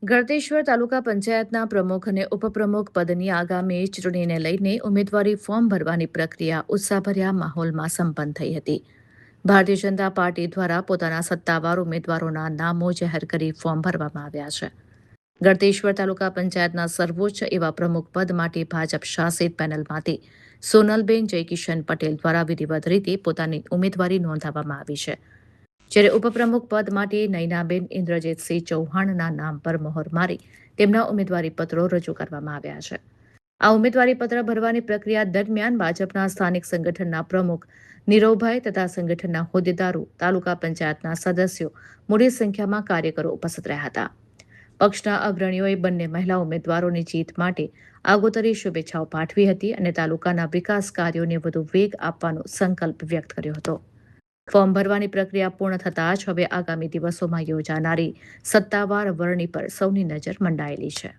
ગળતેશ્વર તાલુકા પંચાયતના પ્રમુખ અને ઉપપ્રમુખ પદની આગામી ચૂંટણીને લઈને ઉમેદવારી ફોર્મ ભરવાની પ્રક્રિયા ઉત્સાહભર્યા માહોલમાં સંપન્ન થઈ હતી. ભારતીય જનતા પાર્ટી દ્વારા પોતાના સત્તાવાર ઉમેદવારોના નામો જાહેર કરી ફોર્મ ભરવામાં આવ્યા છે. ગળતેશ્વર તાલુકા પંચાયતના સર્વોચ્ચ એવા પ્રમુખ પદ માટે ભાજપ શાસિત પેનલમાંથી સોનલબેન જયકિશન પટેલ દ્વારા વિધિવત રીતે પોતાની ઉમેદવારી નોંધાવવામાં આવી છે. જ્યારે ઉપપ્રમુખ પદ માટે નયનાબેન ઇન્દ્રજીતસિંહ ચૌહાણના નામ પર મહોર મારી તેમના ઉમેદવારી પત્રો રજૂ કરવામાં આવ્યા છે. આ ઉમેદવારી પત્ર ભરવાની પ્રક્રિયા દરમિયાન ભાજપના સ્થાનિક સંગઠનના પ્રમુખ નીરવભાઈ તથા સંગઠનના હોદ્દેદારો, તાલુકા પંચાયતના સદસ્યો, મોટી સંખ્યામાં કાર્યકરો ઉપસ્થિત રહ્યા હતા. પક્ષના અગ્રણીઓએ બંને મહિલા ઉમેદવારોની જીત માટે આગોતરી શુભેચ્છાઓ પાઠવી હતી અને તાલુકાના વિકાસ કાર્યોને વધુ વેગ આપવાનો સંકલ્પ વ્યક્ત કર્યો હતો. ફોર્મ ભરવાની પ્રક્રિયા પૂર્ણ થતાં જ હવે આગામી દિવસોમાં યોજાનારી સત્તાવાર વરણી પર સૌની નજર મંડાયેલી છે.